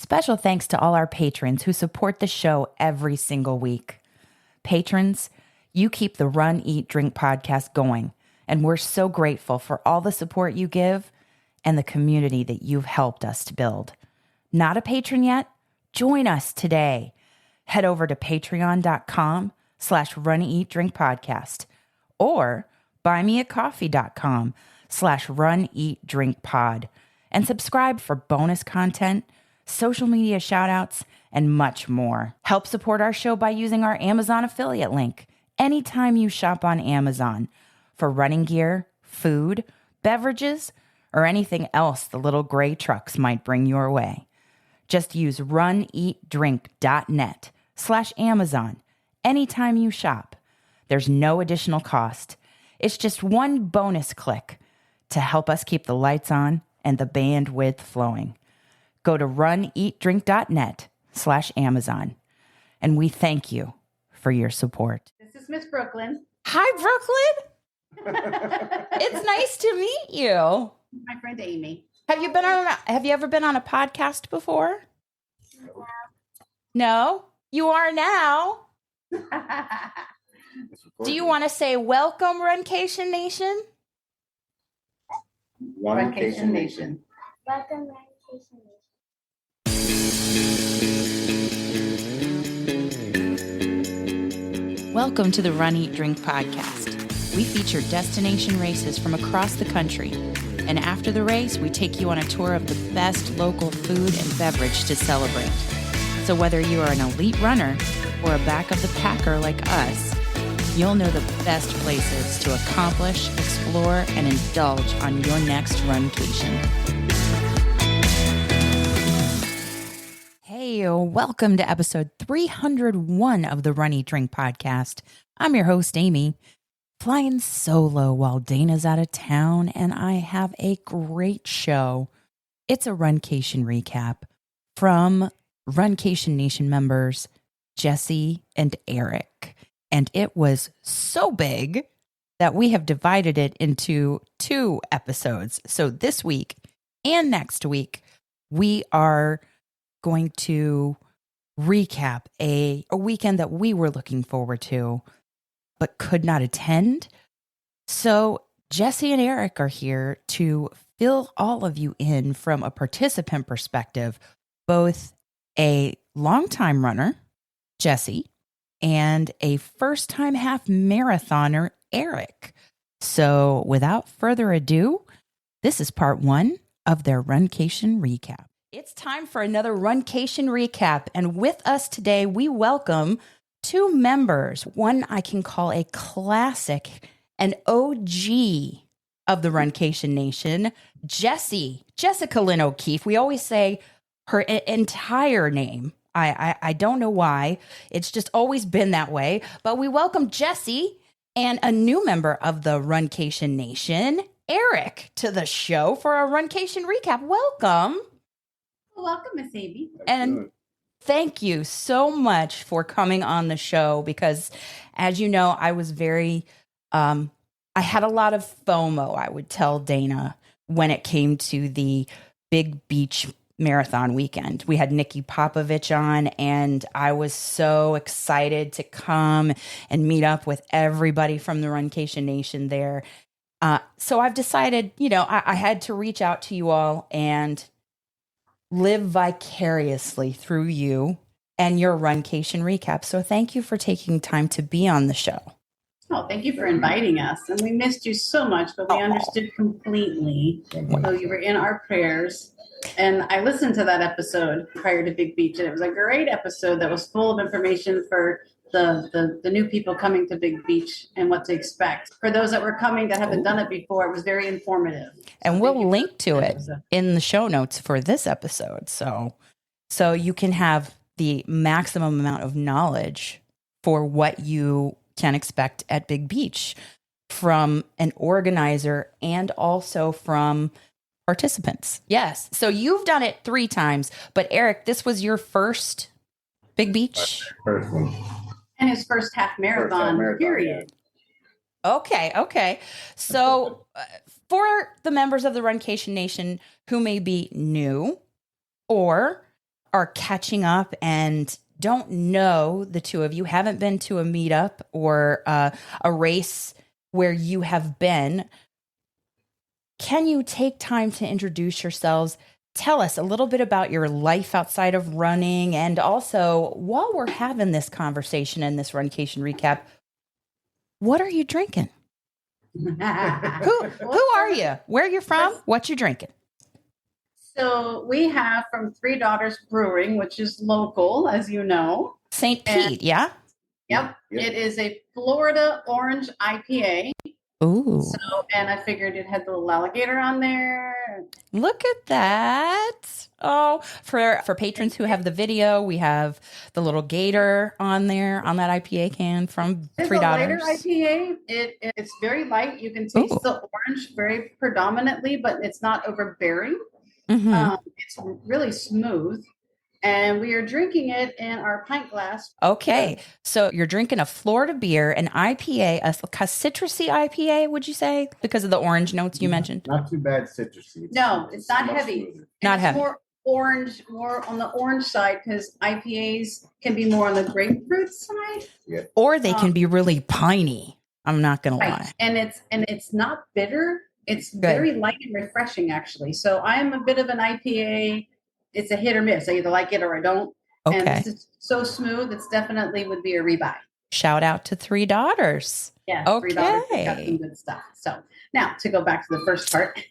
Special thanks to all our patrons who support the show every single week. Patrons, you keep the Run, Eat, Drink podcast going, and we're so grateful for all the support you give and the community that you've helped us to build. Not a patron yet? Join us today. Head over to patreon.com/runeatdrinkpodcast or buymeacoffee.com/runeatdrinkpod and subscribe for bonus content, social media shoutouts, and much more. Help support our show by using our Amazon affiliate link anytime you shop on Amazon for running gear, food, beverages, or anything else the little gray trucks might bring your way. Just use runeatdrink.net/Amazon anytime you shop. There's no additional cost. It's just one bonus click to help us keep the lights on and the bandwidth flowing. Go to runeatdrink.net/Amazon. And we thank you for your support. This is Miss Brooklyn. Hi, Brooklyn. It's nice to meet you. My friend Amy. Have you ever been on a podcast before? No? You are now. Do you want to say welcome, Runcation Nation? Runcation Nation. Welcome, Runcation Nation. Welcome to the Run, Eat, Drink podcast. We feature destination races from across the country. And after the race, we take you on a tour of the best local food and beverage to celebrate. So whether you are an elite runner or a back of the packer like us, you'll know the best places to accomplish, explore, and indulge on your next runcation. Hey, welcome to episode 301 of the Run, Eat, Drink podcast. I'm your host, Amy, flying solo while Dana's out of town, and I have a great show. It's a Runcation recap from Runcation Nation members Jessie and Eric. And it was so big that we have divided it into 2 episodes. So this week and next week, we are going to recap a weekend that we were looking forward to, but could not attend. So Jessie and Eric are here to fill all of you in from a participant perspective, both a longtime runner, Jessie, and a first-time half marathoner, Eric. So without further ado, this is part 1 of their Runcation recap. It's time for another Runcation recap, and with us today, we welcome 2 members. One I can call a classic, an OG of the Runcation Nation, Jessica Lynn O'Keefe. We always say her entire name. I don't know why. It's just always been that way. But we welcome Jessie and a new member of the Runcation Nation, Eric, to the show for a Runcation recap. Welcome. Welcome, Miss Amy. And thank you so much for coming on the show because, as you know, I was very, I had a lot of FOMO, I would tell Dana, when it came to the Big Beach Marathon weekend. We had Nikki Popovich on, and I was so excited to come and meet up with everybody from the Runcation Nation there. So I've decided, I had to reach out to you all and live vicariously through you and your Runcation recap. So thank you for taking time to be on the show. Oh, thank you for inviting us. And we missed you so much, but we understood completely. So you were in our prayers. And I listened to that episode prior to Big Beach, and it was a great episode that was full of information for the new people coming to Big Beach and what to expect. For those that were coming that haven't done it before, it was very informative. And we'll link to it in the show notes for this episode. So you can have the maximum amount of knowledge for what you can expect at Big Beach from an organizer and also from participants. Yes. So you've done it 3 times, but Eric, this was your first Big Beach? First one. And his first half marathon, period. Okay. So for the members of the Runcation Nation who may be new or are catching up and don't know the two of you, haven't been to a meetup or a race where you have been, can you take time to introduce yourselves? Tell us a little bit about your life outside of running. And also, while we're having this conversation and this Runcation recap, what are you drinking? Who are you? Where you're from? What you drinking? So we have from Three Daughters Brewing, which is local, as you know. St. Pete, yeah? Yep. It is a Florida orange IPA. Ooh. So, and I figured it had the little alligator on there. Look at that. Oh, for patrons who have the video, we have the little gator on there on that IPA can from Three Daughters. It's a lighter IPA. It's very light. You can taste the orange very predominantly, but it's not overbearing. Mm-hmm. It's really smooth. And we are drinking it in our pint glass. Okay. So you're drinking a Florida beer, an IPA, a citrusy IPA, would you say? Because of the orange notes you mentioned? Not too bad citrusy. No, it's not heavy. Not heavy. More orange, more on the orange side, because IPAs can be more on the grapefruit side. Yeah. Or they can be really piney. I'm not going to lie. And it's not bitter. It's very light and refreshing, actually. So I am a bit of an IPA. It's a hit or miss. I either like it or I don't. Okay. And this is so smooth. It's definitely would be a rebuy. Shout out to Three Daughters. Yeah. Okay. 3 Daughters got some good stuff. So now to go back to the first part.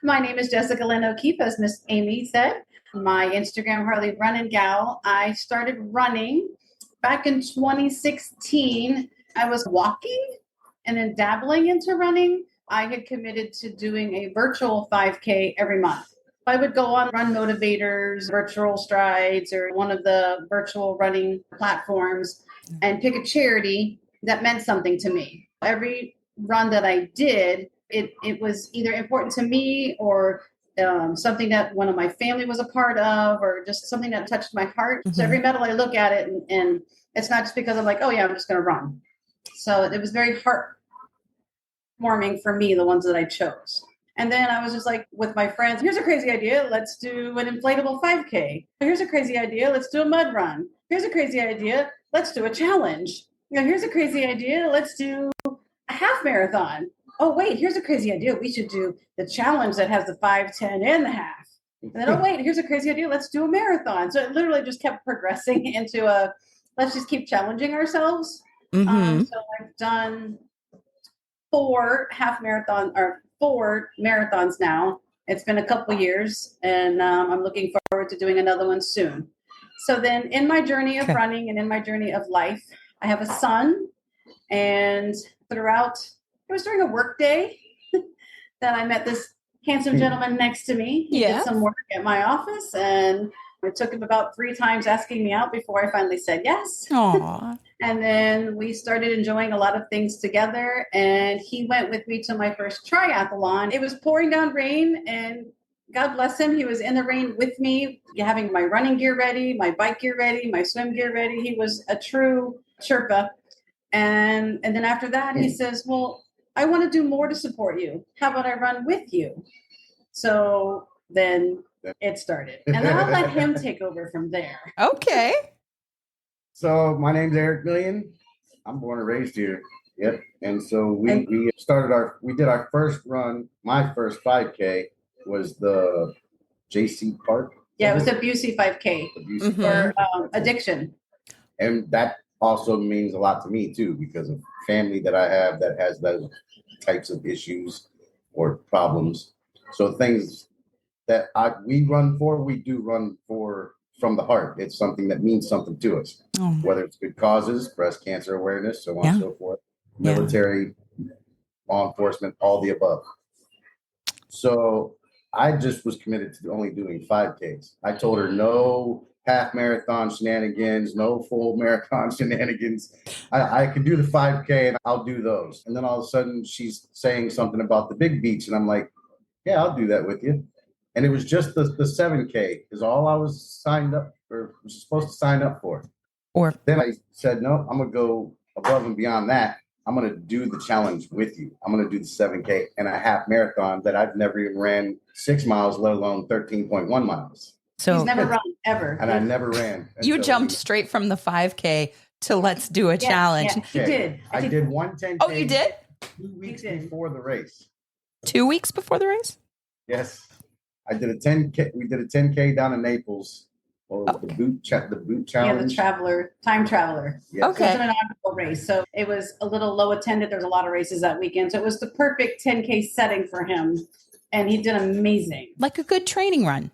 My name is Jessica Lynn O'Keefe, as Miss Amy said. My Instagram, Harley Running Gal. I started running back in 2016. I was walking and then dabbling into running. I had committed to doing a virtual 5K every month. I would go on Run Motivators, Virtual Strides, or one of the virtual running platforms and pick a charity that meant something to me. Every run that I did, it was either important to me or something that one of my family was a part of, or just something that touched my heart. Mm-hmm. So every medal I look at it and it's not just because I'm like, oh yeah, I'm just going to run. So it was very heartwarming for me, the ones that I chose. And then I was just like with my friends, here's a crazy idea. Let's do an inflatable 5K. Here's a crazy idea. Let's do a mud run. Here's a crazy idea. Let's do a challenge. Here's a crazy idea. Let's do a half marathon. Oh, wait, here's a crazy idea. We should do the challenge that has the 5, 10, and the half. And then, oh, wait, here's a crazy idea. Let's do a marathon. So it literally just kept progressing into let's just keep challenging ourselves. Mm-hmm. So I've done 4 marathons now. It's been a couple years, and I'm looking forward to doing another one soon. So then in my journey of running and in my journey of life, I have a son, and it was during a work day that I met this handsome gentleman next to me. He did some work at my office, and it took him about 3 times asking me out before I finally said yes. Aww. And then we started enjoying a lot of things together. And he went with me to my first triathlon. It was pouring down rain, and God bless him, he was in the rain with me, having my running gear ready, my bike gear ready, my swim gear ready. He was a true Sherpa. And then after that, he says, well, I want to do more to support you. How about I run with you? So then it started. And then I'll let him take over from there. Okay. So my name's Eric Million. I'm born and raised here. Yep. And so we did our first run. My first 5K was the JC Park. Yeah, it was the Busey 5K for addiction. And that also means a lot to me too, because of family that I have that has those types of issues or problems. So things that we do run for from the heart. It's something that means something to us, whether it's good causes, breast cancer awareness, so on and so forth, military, law enforcement, all the above. So I just was committed to only doing 5Ks. I told her no half marathon shenanigans, no full marathon shenanigans. I could do the 5K and I'll do those. And then all of a sudden she's saying something about the big beach. And I'm like, yeah, I'll do that with you. And it was just the 7K is all I was signed up or was supposed to sign up for. Or then I said, no, I'm going to go above and beyond that. I'm going to do the challenge with you. I'm going to do the 7K and a half marathon that I've never even ran 6 miles, let alone 13.1 miles. So He's never run ever. And I never ran. you until jumped he- straight from the 5K to let's do a challenge. Yeah, he did. I did one 10K. Oh, you did? 2 weeks He did. before the race. 2 weeks before the race? Yes. I did a 10K. We did a 10K down in Naples. Or the boot Yeah, challenge. the time traveler. Yes. Okay. So it's an inaugural race. So it was a little low attended. There's a lot of races that weekend. So it was the perfect 10K setting for him. And he did amazing. Like a good training run.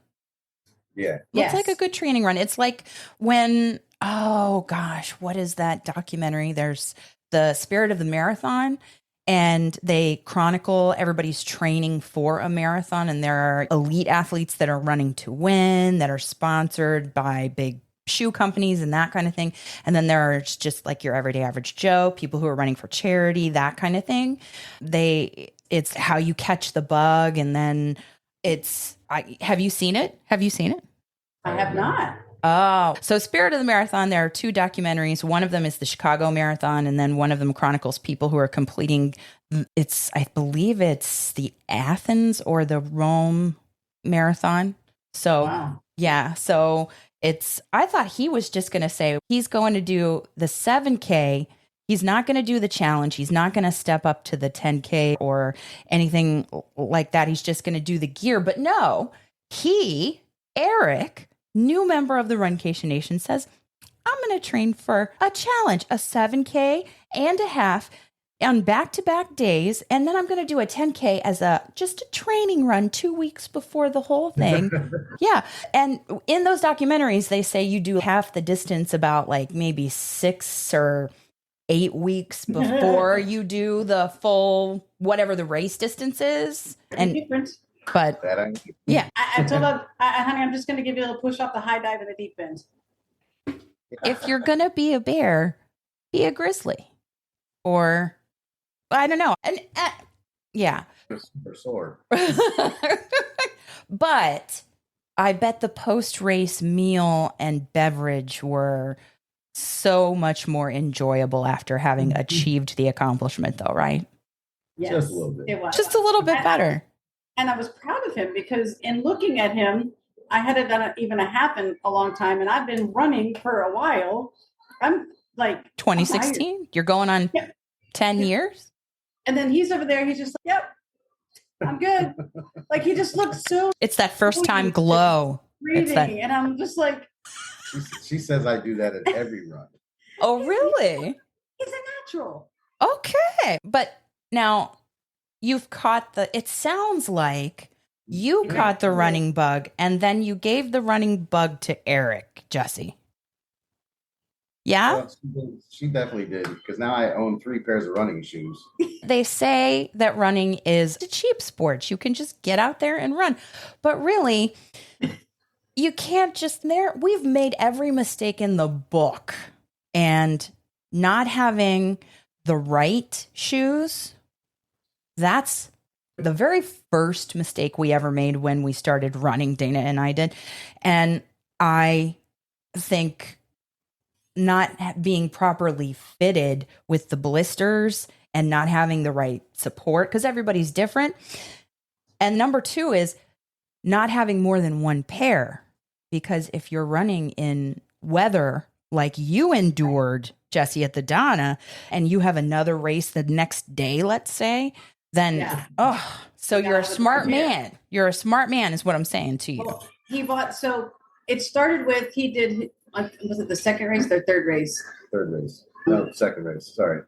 Yeah. It's like a good training run. It's like when, oh gosh, what is that documentary? There's the Spirit of the Marathon, and they chronicle everybody's training for a marathon. And there are elite athletes that are running to win, that are sponsored by big shoe companies and that kind of thing. And then there are just like your everyday average Joe, people who are running for charity, that kind of thing. It's how you catch the bug. And then have you seen it? Have you seen it? I have not. Oh, so Spirit of the Marathon, there are 2 documentaries. One of them is the Chicago Marathon, and then one of them chronicles people who are completing, I believe it's the Athens or the Rome Marathon. So, Wow. yeah, so I thought he was just going to say he's going to do the 7K. He's not going to do the challenge. He's not going to step up to the 10K or anything like that. He's just going to do the gear. But no, Eric, new member of the Runcation Nation, says, I'm going to train for a challenge, a 7K and a half on back-to-back days. And then I'm going to do a 10K as just a training run 2 weeks before the whole thing. Yeah. And in those documentaries, they say you do half the distance about like maybe 6 or 8 weeks before you do the full, whatever the race distance is. And different. But yeah, I told her, honey, I'm just going to give you a little push off the high dive in the deep end. if you're going to be a bear, be a grizzly. Or, I don't know. And yeah. Super sore. But I bet the post-race meal and beverage were so much more enjoyable after having achieved the accomplishment, though, right? Yes, Just a little bit. It was. Just a little bit better. And I was proud of him because in looking at him, I hadn't done even a half in a long time, and I've been running for a while. I'm like 2016? You're going on 10 years? And then he's over there. He's just like, yep, I'm good. Like he just looks so It's that first time glow. breathing. And I'm just like, She says I do that at every run. Oh, really? he's a natural. Okay. But now you've caught it sounds like you caught the running bug and then you gave the running bug to Eric, Jessie. Yeah? Well, she definitely did because now I own 3 pairs of running shoes. They say that running is a cheap sport. You can just get out there and run. But really, you can't just we've made every mistake in the book, and not having the right shoes, that's the very first mistake we ever made when we started running, Dana and I did. And I think not being properly fitted with the blisters and not having the right support, because everybody's different. And number 2 is not having more than 1 pair, because if you're running in weather like you endured, Jessie, at the Donna, and you have another race the next day, let's say, then, so you're a smart man. You're a smart man is what I'm saying to you. Well, he bought, so it started with, he did, was it the second race or third race? Third race. No, second race. Sorry.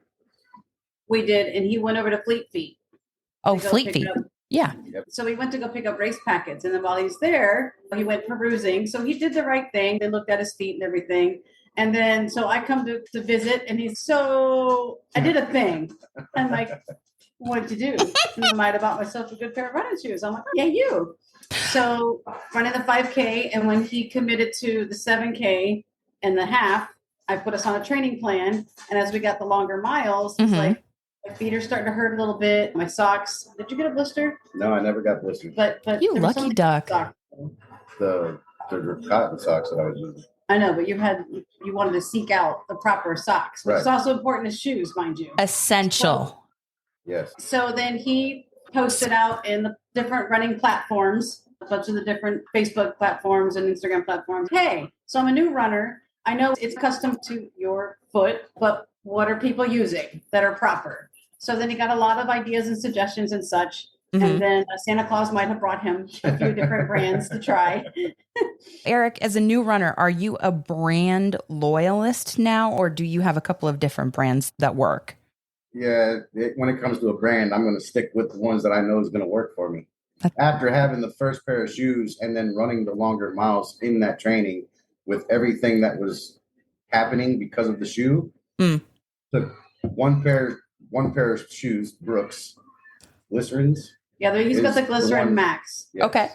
We did, and he went over to Fleet Feet. Oh, to go Fleet pick Feet. up- Yeah. So he went to go pick up race packets, and then while he's there, he went perusing. So he did the right thing. They looked at his feet and everything. And then, so I come to visit, and I did a thing. I'm like, what'd you do? And I might have bought myself a good pair of running shoes. I'm like, yeah, you. So running the 5K, and when he committed to the 7K and the half, I put us on a training plan. And as we got the longer miles, it's like, my feet are starting to hurt a little bit. My socks. Did you get a blister? No, I never got blisters. But You there was lucky some duck. socks. The cotton socks that I was using. I know, but you wanted to seek out the proper socks, which is Right. also important as shoes, mind you. Essential. Yes. So then he posted out in the different running platforms a bunch of the different Facebook platforms and Instagram platforms. Hey, so I'm a new runner. I know it's custom to your foot, but what are people using that are proper? So then he got a lot of ideas and suggestions and such. Mm-hmm. And then Santa Claus might have brought him a few different brands to try. Eric, as a new runner, are you a brand loyalist now, or do you have a couple of different brands that work? Yeah, when it comes to a brand, I'm going to stick with the ones that I know is going to work for me. After having the first pair of shoes and then running the longer miles in that training with everything that was happening because of the shoe, took one pair of shoes, Brooks, glycerins. Yeah, he's got the Glycerin Max. Yes. Okay.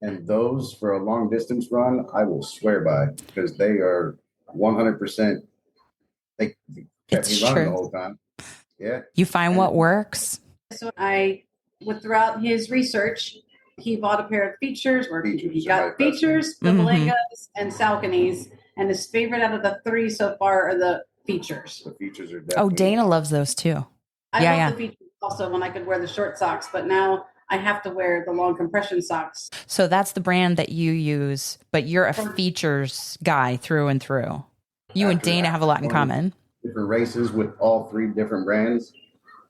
And those for a long distance run, I will swear by because they are 100%. They kept me running the whole time. Yeah. You find what works? So throughout his research, he bought a pair of features where he got features, the Balenciagas, and Sauconys. And his favorite out of the three so far are the features. The features are definitely. Dana loves those too. I love the features also when I could wear the short socks, but now I have to wear the long compression socks. So that's the brand that you use, but you're a features guy through and through. You and Dana have a lot in common. Different races with all three different brands,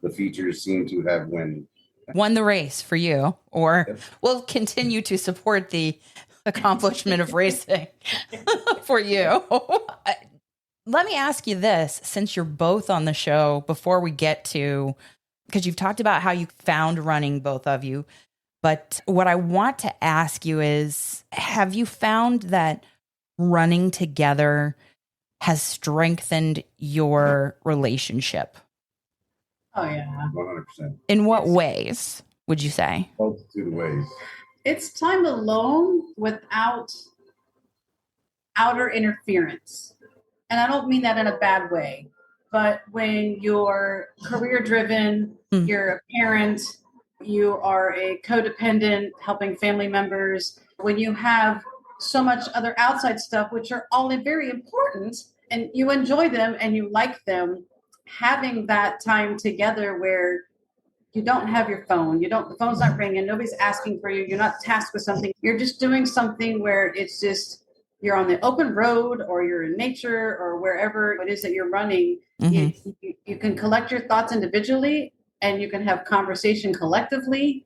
the features seem to have won the race for you, or will continue to support the accomplishment of racing for you. Let me ask you this, since you're both on the show, before we get to, because you've talked about how you found running, both of you, but what I want to ask you is, have you found that running together has strengthened your relationship? Oh, yeah. 100%. In what ways would you say? Multitude of ways. It's time alone without outer interference. And I don't mean that in a bad way, but when you're career driven, you're a parent, you are a codependent, helping family members, when you have so much other outside stuff, which are all very important, and you enjoy them and you like them, having that time together where you don't have your phone, the phone's not ringing, nobody's asking for you, you're not tasked with something, you're just doing something where it's just, you're on the open road or you're in nature or wherever it is that you're running. You can collect your thoughts individually and you can have conversation collectively.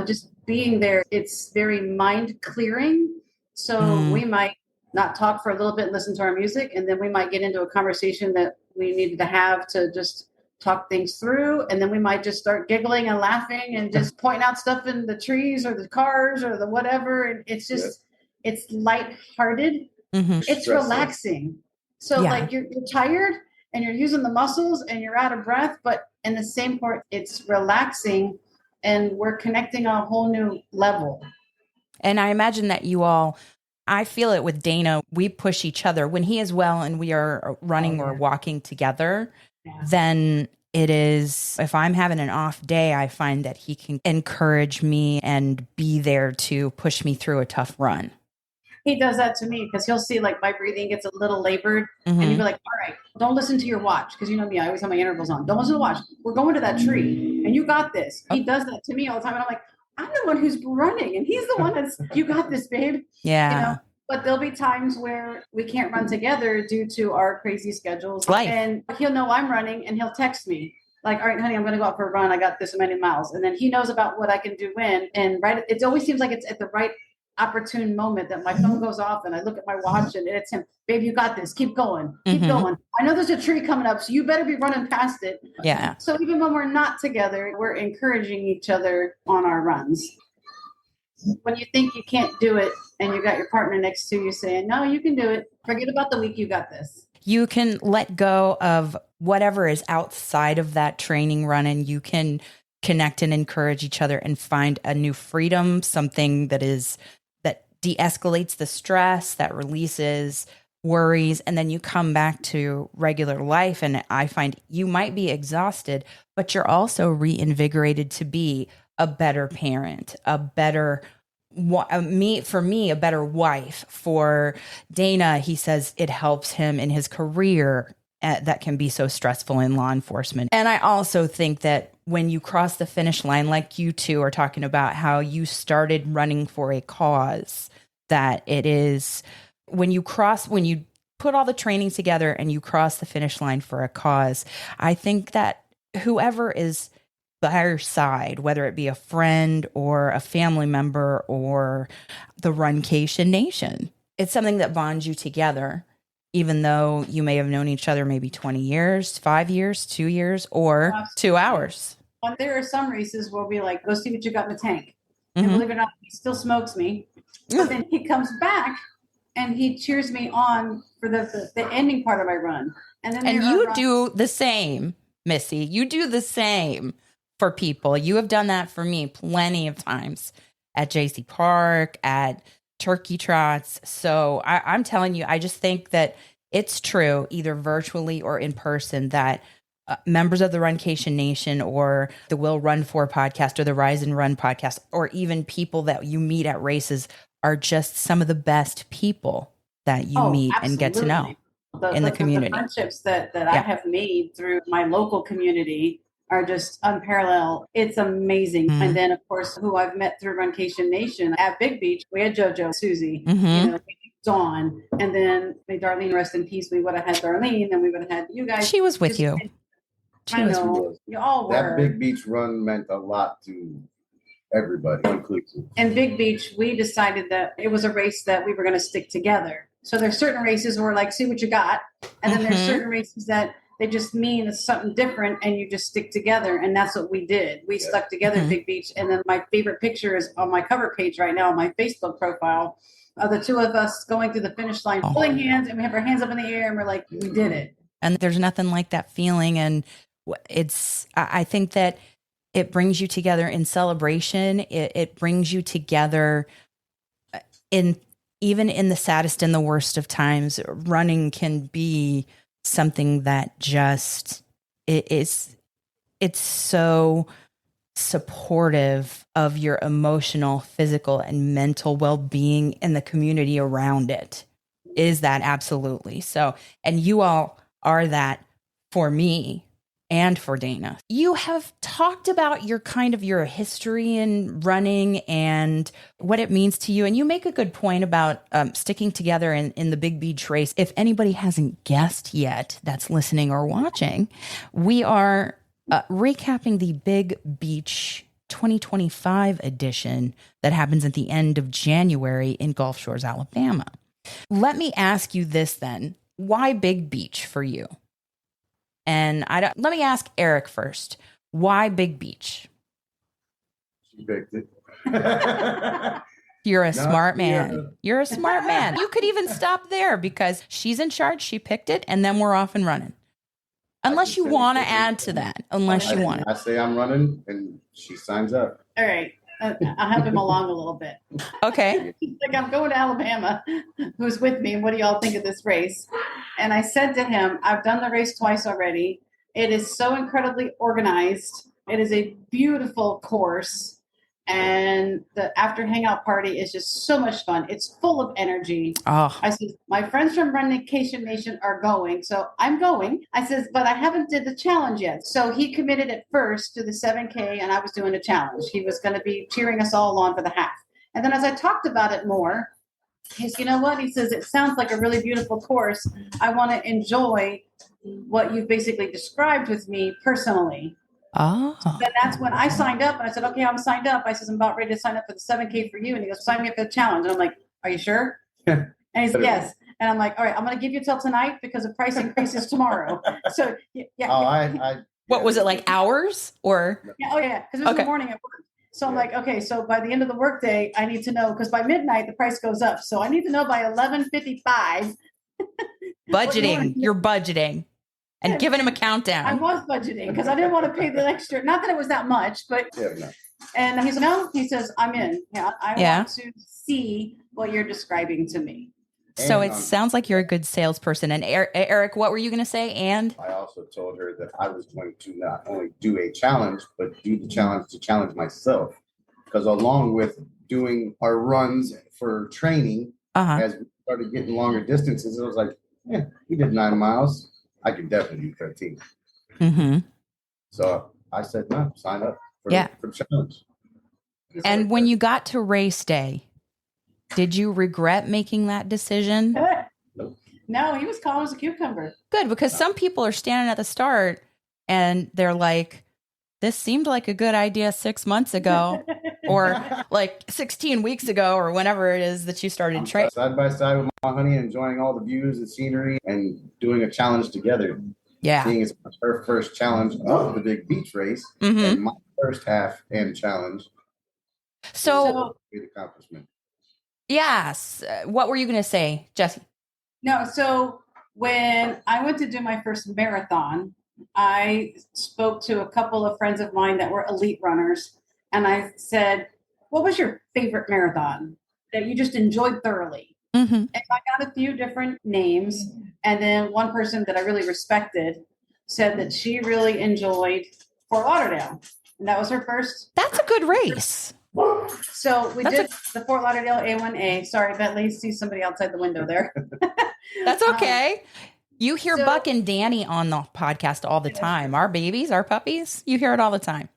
Just being there, it's very mind clearing. So we might not talk for a little bit and listen to our music, and then we might get into a conversation that we needed to have to just talk things through, and then we might just start giggling and laughing and just pointing out stuff in the trees or the cars or the whatever, and it's just it's lighthearted. It's relaxing. So like you're tired and you're using the muscles and you're out of breath, but in the same part it's relaxing and we're connecting on a whole new level. And I imagine that you all, I feel it with Dana, we push each other when he is well and we are running or walking together. Then it is, if I'm having an off day, I find that he can encourage me and be there to push me through a tough run. He does that to me because he'll see like my breathing gets a little labored and he'll be like, all right, don't listen to your watch. Because you know me, I always have my intervals on. Don't listen to the watch. We're going to that tree and you got this. He does that to me all the time. And I'm like, I'm the one who's running and he's the one that's, you got this, babe. Yeah. You know? But there'll be times where we can't run together due to our crazy schedules. Life. And he'll know I'm running and he'll text me like, all right, honey, I'm going to go out for a run. I got this many miles. And then he knows about what I can do when. And it always seems like it's at the right opportune moment that my phone goes off and I look at my watch and it's him. Babe, you got this. Keep going. Keep going. I know there's a tree coming up, so you better be running past it. Yeah. So even when we're not together, we're encouraging each other on our runs. When you think you can't do it and you got your partner next to you saying, no, you can do it. Forget about the week. You got this. You can let go of whatever is outside of that training run and you can connect and encourage each other and find a new freedom, something that de-escalates the stress, that releases worries, and then you come back to regular life. And I find you might be exhausted, but you're also reinvigorated to be a better parent, a better a better wife. For Dana, he says it helps him in his career that can be so stressful in law enforcement. And I also think that when you cross the finish line, like you two are talking about how you started running for a cause, that it is when you put all the training together and you cross the finish line for a cause, I think that whoever is by your side, whether it be a friend or a family member or the Runcation Nation, it's something that bonds you together, even though you may have known each other maybe 20 years, 5 years, 2 years, or 2 hours. But there are some races where we like, go see what you got in the tank. And Mhm. believe it or not, he still smokes me. But then he comes back and he cheers me on for the ending part of my run. And then you do the same, Missy. You do the same for people. You have done that for me plenty of times at JC Park, at turkey trots. So I'm telling you, I just think that it's true, either virtually or in person, that members of the Runcation Nation or the Will Run For podcast or the Rise and Run podcast, or even people that you meet at races, are just some of the best people that you meet and get to know in the community. The friendships that I have made through my local community are just unparalleled. It's amazing. Mm-hmm. And then, of course, who I've met through Runcation Nation at Big Beach, we had JoJo, Susie, Mm-hmm. Dawn, and then may Darlene rest in peace. We would have had Darlene, and we would have had you guys. She was with you. I know. You all were. That Big Beach run meant a lot to everybody, inclusive. And Big Beach, we decided that it was a race that we were going to stick together. So there's certain races where like, see what you got. And then there's certain races that they just mean it's something different and you just stick together. And that's what we did. We stuck together at Big Beach. And then my favorite picture is on my cover page right now on my Facebook profile of the two of us going through the finish line, holding hands, and we have our hands up in the air and we're like, we did it. And there's nothing like that feeling. And I think that it brings you together in celebration. It brings you together even in the saddest and the worst of times. Running can be something that just it's so supportive of your emotional, physical, and mental well-being in the community around it. Is that absolutely so? And you all are that for me and for Dana. You have talked about your history in running and what it means to you. And you make a good point about sticking together in the Big Beach race. If anybody hasn't guessed yet that's listening or watching, we are recapping the Big Beach 2025 edition that happens at the end of January in Gulf Shores, Alabama. Let me ask you this then. Why Big Beach for you? And let me ask Eric first. Why Big Beach? She picked it. You're a smart man. You're a smart man. You could even stop there because she's in charge. She picked it, and then we're off and running. Unless you want to add to that. Unless you want to. I say I'm running, and she signs up. All right. I'll help him along a little bit. Okay. Like, I'm going to Alabama. Who's with me? What do y'all think of this race? And I said to him, I've done the race twice already. It is so incredibly organized. It is a beautiful course. And the after hangout party is just so much fun. It's full of energy. Oh. I said, my friends from Runcation Nation are going. So I'm going. I says, but I haven't did the challenge yet. So he committed at first to the 7K and I was doing the challenge. He was going to be cheering us all on for the half. And then as I talked about it more, he says, you know what? He says, it sounds like a really beautiful course. I want to enjoy what you've basically described with me personally. Oh. Then that's when I signed up. And I said, okay, I'm signed up. I said, I'm about ready to sign up for the 7K for you. And he goes, sign me up for the challenge. And I'm like, are you sure? And he said, yes. And I'm like, all right, I'm going to give you till tonight because the price increases tomorrow. So, yeah. Oh, what was it, like hours or? Yeah, oh, yeah. Because it was the morning at work. So I'm like, okay, so by the end of the workday, I need to know, because by midnight, the price goes up. So I need to know by 11:55. Budgeting. You're budgeting. And giving him a countdown. I was budgeting because I didn't want to pay the extra. Not that it was that much, but. Yeah, no. And he's like, no. He says, I'm in. Yeah, I want to see what you're describing to me. So it sounds like you're a good salesperson. And Eric, what were you going to say? And I also told her that I was going to not only do a challenge, but do the challenge to challenge myself. Because along with doing our runs for training, as we started getting longer distances, it was like, yeah, we did 9 miles. I could definitely do 13. Mm-hmm. So I said, no, sign up for, Yeah. for the challenge. And when you got to race day, did you regret making that decision? No, he was calm as a cucumber. Good, because some people are standing at the start and they're like, this seemed like a good idea 6 months ago or like 16 weeks ago or whenever it is that you started training. Side by side with my honey, enjoying all the views and scenery and doing a challenge together. Yeah. Seeing it's her first challenge of the big beach race and my first half and challenge. So, great accomplishment. Yes. What were you going to say, Jessie? No, so when I went to do my first marathon, I spoke to a couple of friends of mine that were elite runners. And I said, what was your favorite marathon that you just enjoyed thoroughly? Mm-hmm. And I got a few different names. And then one person that I really respected said that she really enjoyed Fort Lauderdale. And that was her first. That's a good race. So we did the Fort Lauderdale A1A. Sorry, Bentley, see somebody outside the window there. That's okay. You hear Buck and Danny on the podcast all the time. Our babies, our puppies, you hear it all the time.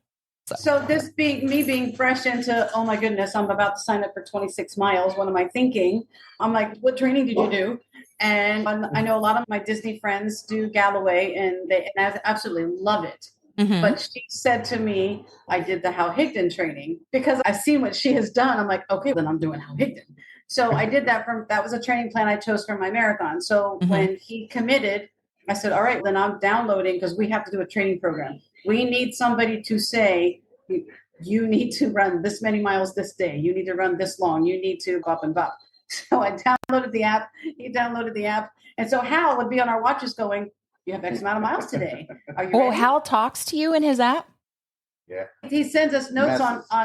So this being me being fresh into, oh my goodness, I'm about to sign up for 26 miles. What am I thinking? I'm like, what training did you do? And I know a lot of my Disney friends do Galloway and I absolutely love it. Mm-hmm. But she said to me, I did the Hal Higdon training because I've seen what she has done. I'm like, okay, then I'm doing Hal Higdon. So I did that that was a training plan I chose for my marathon. So when he committed, I said, all right, then I'm downloading because we have to do a training program. We need somebody to say, you need to run this many miles this day. You need to run this long. You need to bop and bop. So I downloaded the app. He downloaded the app. And so Hal would be on our watches going, you have X amount of miles today. Are you ready? Hal talks to you in his app? Yeah. He sends us notes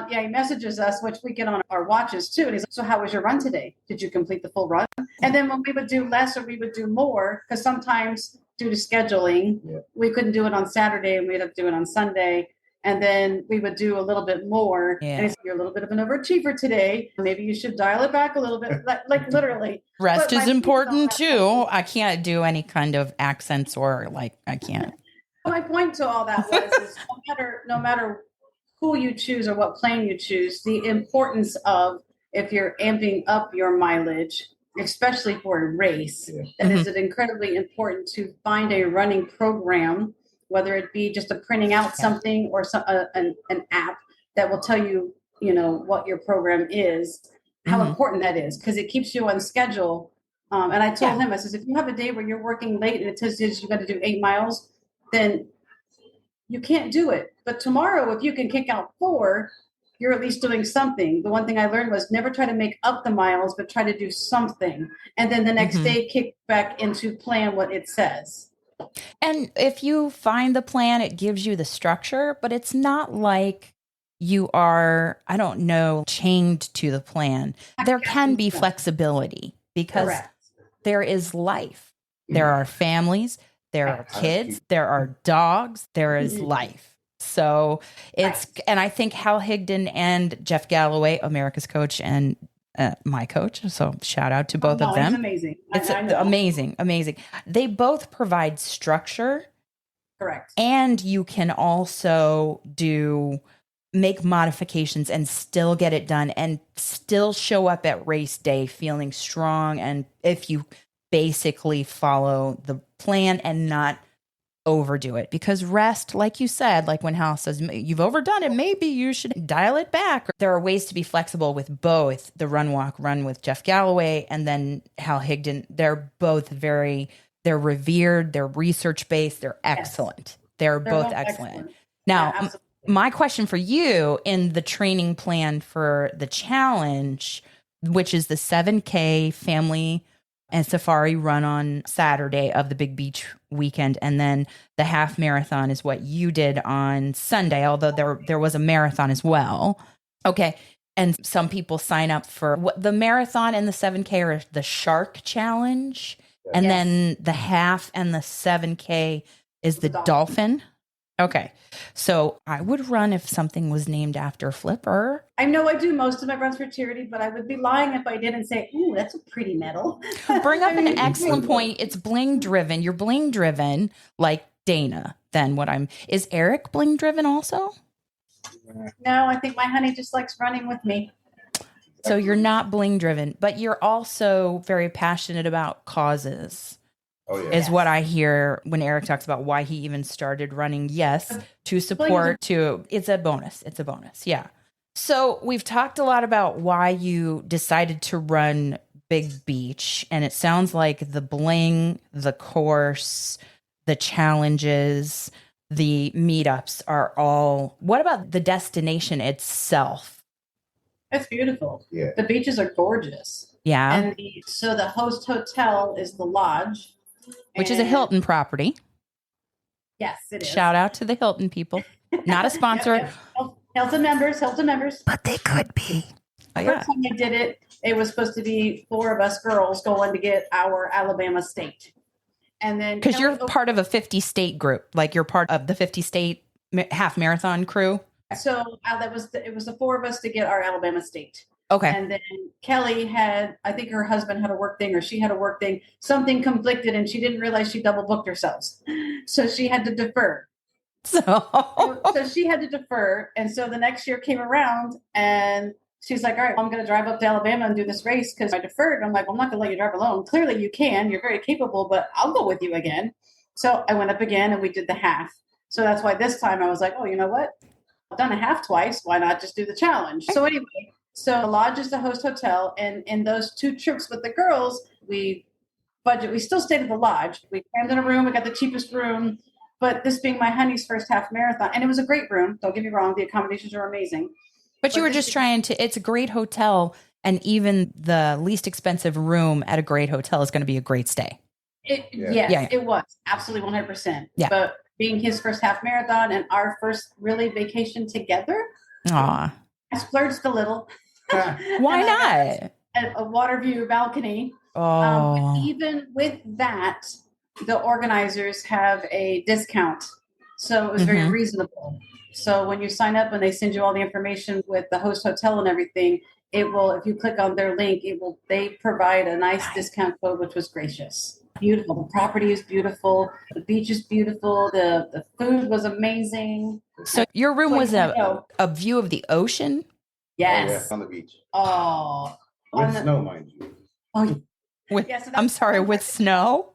he messages us, which we get on our watches too. And he's like, so how was your run today? Did you complete the full run? And then when we would do less or we would do more, because sometimes due to scheduling, we couldn't do it on Saturday and we'd have to do it on Sunday. And then we would do a little bit more. Yeah. And he's like, you're a little bit of an overachiever today. Maybe you should dial it back a little bit. Like literally. Rest is important too. I can't do any kind of accents or I can't. My point to all that was no matter who you choose or what plan you choose, the importance of if you're amping up your mileage, especially for a race, that is it incredibly important to find a running program, whether it be just printing out something or an app that will tell you, what your program is, how important that is, because it keeps you on schedule. And I told him, I says, if you have a day where you're working late and it says you got to do 8 miles, then you can't do it. But tomorrow, if you can kick out 4, you're at least doing something. The one thing I learned was never try to make up the miles, but try to do something. And then the next day, kick back into plan what it says. And if you find the plan, it gives you the structure, but it's not like you are, chained to the plan. There can be flexibility because there is life. There are families. There are kids, there are dogs, there is life. So and I think Hal Higdon and Jeff Galloway, America's coach and my coach. So shout out to both of them. It's amazing. It's amazing. They both provide structure. Correct. And you can also make modifications and still get it done and still show up at race day feeling strong. And if you basically follow the plan and not overdo it, because rest, like you said, like when Hal says you've overdone it, maybe you should dial it back. There are ways to be flexible with both the run walk run with Jeff Galloway and then Hal Higdon. They're both they're revered, they're research based, they're excellent. They're both excellent. Now, my question for you in the training plan for the challenge, which is the 7K family and safari run on Saturday of the Big Beach weekend. And then the half marathon is what you did on Sunday, although there was a marathon as well. Okay. And some people sign up for the marathon and the 7K are the Shark Challenge. And then the half and the 7K is the Dolphin. Okay. So I would run if something was named after Flipper. I know I do most of my runs for charity, but I would be lying if I didn't say, ooh, that's a pretty medal. Bring up an excellent point. It's bling driven. You're bling driven like Dana. than what is Eric bling driven also? No, I think my honey just likes running with me. So you're not bling driven, but you're also very passionate about causes. Oh yeah. Is what I hear when Eric talks about why he even started running. Yes, to support, it's a bonus. It's a bonus. Yeah. So we've talked a lot about why you decided to run Big Beach, and it sounds like the bling, the course, the challenges, the meetups are all. What about the destination itself? It's beautiful. Yeah. The beaches are gorgeous. Yeah. And so the host hotel is the lodge. Which is a Hilton property. Yes, it is. Shout out to the Hilton people. Not a sponsor. Yep. Hilton members. But they could be. Oh, yeah. First time I did it, it was supposed to be 4 of us girls going to get our Alabama state. And then because you're part of a 50 state group, like you're part of the 50 state half marathon crew. So it was the 4 of us to get our Alabama state. Okay. And then Kelly I think her husband had a work thing or she had a work thing. Something conflicted and she didn't realize she double booked herself. So she had to defer. So she had to defer. And so the next year came around and she's like, all right, I'm going to drive up to Alabama and do this race because I deferred. I'm like, well, I'm not going to let you drive alone. Clearly you can. You're very capable, but I'll go with you again. So I went up again and we did the half. So that's why this time I was like, oh, you know what? I've done a half twice. Why not just do the challenge? So anyway, so the lodge is the host hotel. And in those 2 trips with the girls, we still stayed at the lodge. We crammed in a room. We got the cheapest room. But this being my honey's first half marathon, and it was a great room. Don't get me wrong. The accommodations are amazing. But you were just it's a great hotel. And even the least expensive room at a great hotel is going to be a great stay. Yes, it was. Absolutely 100%. Yeah. But being his first half marathon and our first really vacation together, I splurged a little. Why not? A water view balcony. Oh. Even with that, the organizers have a discount. So it was very reasonable. So when you sign up and they send you all the information with the host hotel and everything, it will, if you click on their link, they provide a nice discount code, which was gracious. Beautiful. The property is beautiful. The beach is beautiful. The food was amazing. So your room was a view of the ocean? Yes. Oh, yeah, on the beach. Oh. With snow, mind you. Oh, I'm sorry, with snow?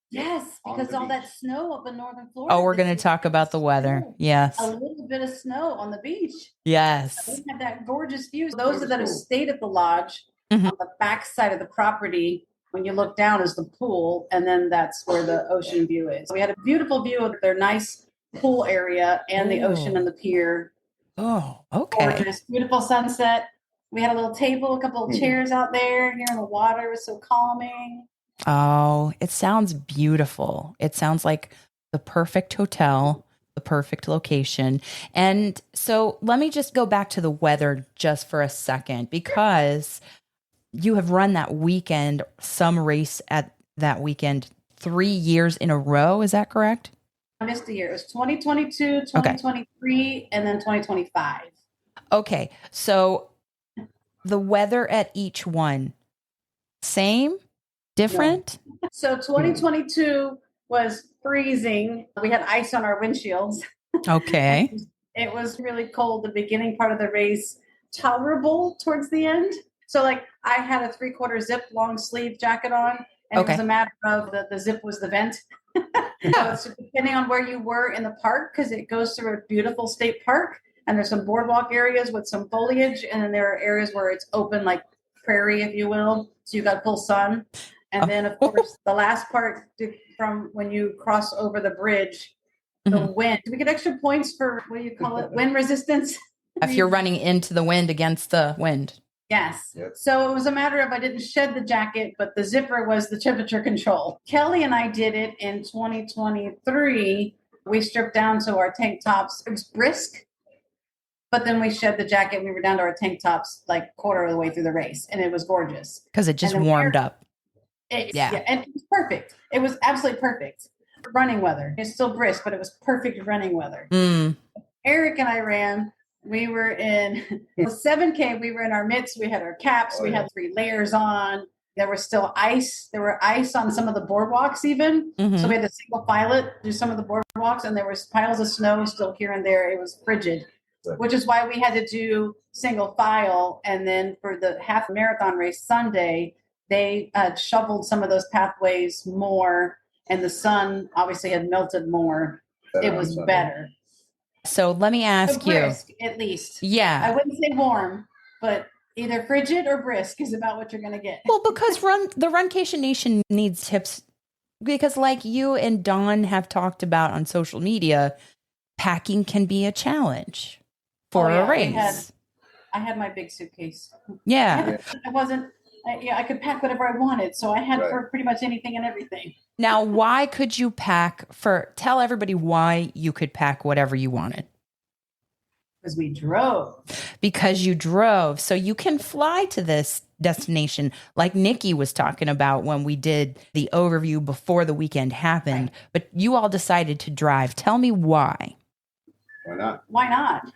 Yes, because all that snow up in northern Florida. Oh, we're going to talk about the weather. Yes. A little bit of snow on the beach. Yes. So we had that gorgeous view. Those that have stayed at the lodge, on the back side of the property, when you look down is the pool, and then that's where the ocean view is. We had a beautiful view of their nice pool area and the ocean and the pier. Oh, okay. Gorgeous, beautiful sunset. We had a little table, a couple of chairs out there here in the water. It was so calming. Oh, it sounds beautiful. It sounds like the perfect hotel, the perfect location. And so let me just go back to the weather just for a second, because you have run that weekend, some race at that weekend 3 years in a row. Is that correct? I missed a year. It was 2022, 2023, and then 2025. Okay. So the weather at each one, same? Different? Yeah. So 2022 was freezing. We had ice on our windshields. Okay. It was really cold the beginning part of the race, tolerable towards the end. So like I had a 3/4 zip long sleeve jacket on, and it was a matter of the zip was the vent. So depending on where you were in the park, because it goes through a beautiful state park, and there's some boardwalk areas with some foliage, and then there are areas where it's open like prairie, if you will. So you got full sun. And then, of course, the last part from when you cross over the bridge, the wind. Do we get extra points for, what do you call it, wind resistance? If you're running into the wind, against the wind. Yes. Yep. So it was a matter of I didn't shed the jacket, but the zipper was the temperature control. Kelly and I did it in 2023. We stripped down to our tank tops. It was brisk, but then we shed the jacket. We were down to our tank tops like quarter of the way through the race, and it was gorgeous. Because it just warmed up. Yeah, and it was perfect. It was absolutely perfect. Running weather. It's still brisk, but it was perfect running weather. Eric and I ran. We were in 7K. We were in our mitts. We had our caps. We had 3 layers on. There was still ice. There were ice on some of the boardwalks even. Mhm. So we had to single file it through some of the boardwalks, and there was piles of snow still here and there. It was frigid, which is why we had to do single file. And then for the half marathon race Sunday, they shoveled some of those pathways more, and the sun obviously had melted more. It was better. So let me ask you. Brisk, at least. Yeah. I wouldn't say warm, but either frigid or brisk is about what you're going to get. Well, because the Runcation Nation needs tips, because like you and Dawn have talked about on social media, packing can be a challenge for a race. I had my big suitcase. Yeah. I could pack whatever I wanted. So I had for pretty much anything and everything. Now, why could you tell everybody why you could pack whatever you wanted? Because we drove. Because you drove. So you can fly to this destination like Nikki was talking about when we did the overview before the weekend happened. Right. But you all decided to drive. Tell me why. Why not? Why not?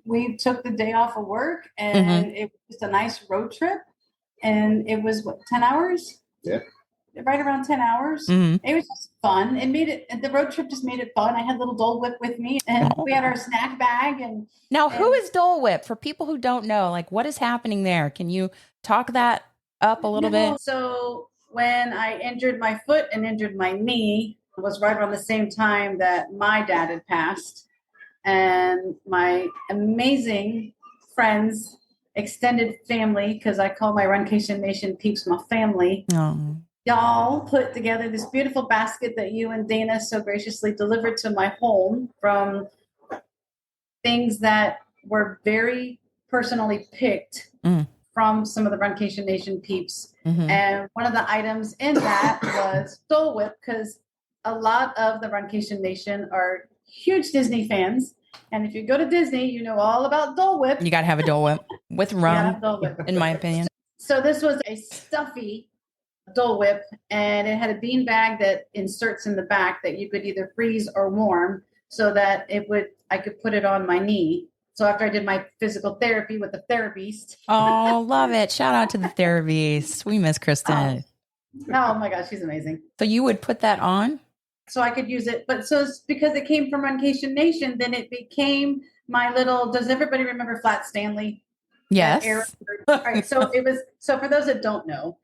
We took the day off of work, and it was just a nice road trip. And it was 10 hours? Yeah. Right around 10 hours. Mm-hmm. It was just fun. The road trip just made it fun. I had little Dole Whip with me, and we had our snack bag. Who is Dole Whip? For people who don't know, like, what is happening there? Can you talk that up a little bit? So when I injured my foot and injured my knee, it was right around the same time that my dad had passed. And my amazing friends, extended family, because I call my Runcation Nation peeps my family. Oh. Y'all put together this beautiful basket that you and Dana so graciously delivered to my home from things that were very personally picked from some of the Runcation Nation peeps. Mm-hmm. And one of the items in that was Dole Whip, because a lot of the Runcation Nation are huge Disney fans. And if you go to Disney, you know all about Dole Whip. You got to have a Dole Whip with rum, in my opinion. So this was a stuffy Dole Whip, and it had a bean bag that inserts in the back that you could either freeze or warm, so that I could put it on my knee. So after I did my physical therapy with the therapist. Oh, love it. Shout out to the therapist. We miss Kristen. Oh my gosh, she's amazing. So you would put that on? So I could use it. But because it came from Runcation Nation, then it became my little, does everybody remember Flat Stanley? Yes. All right. So for those that don't know,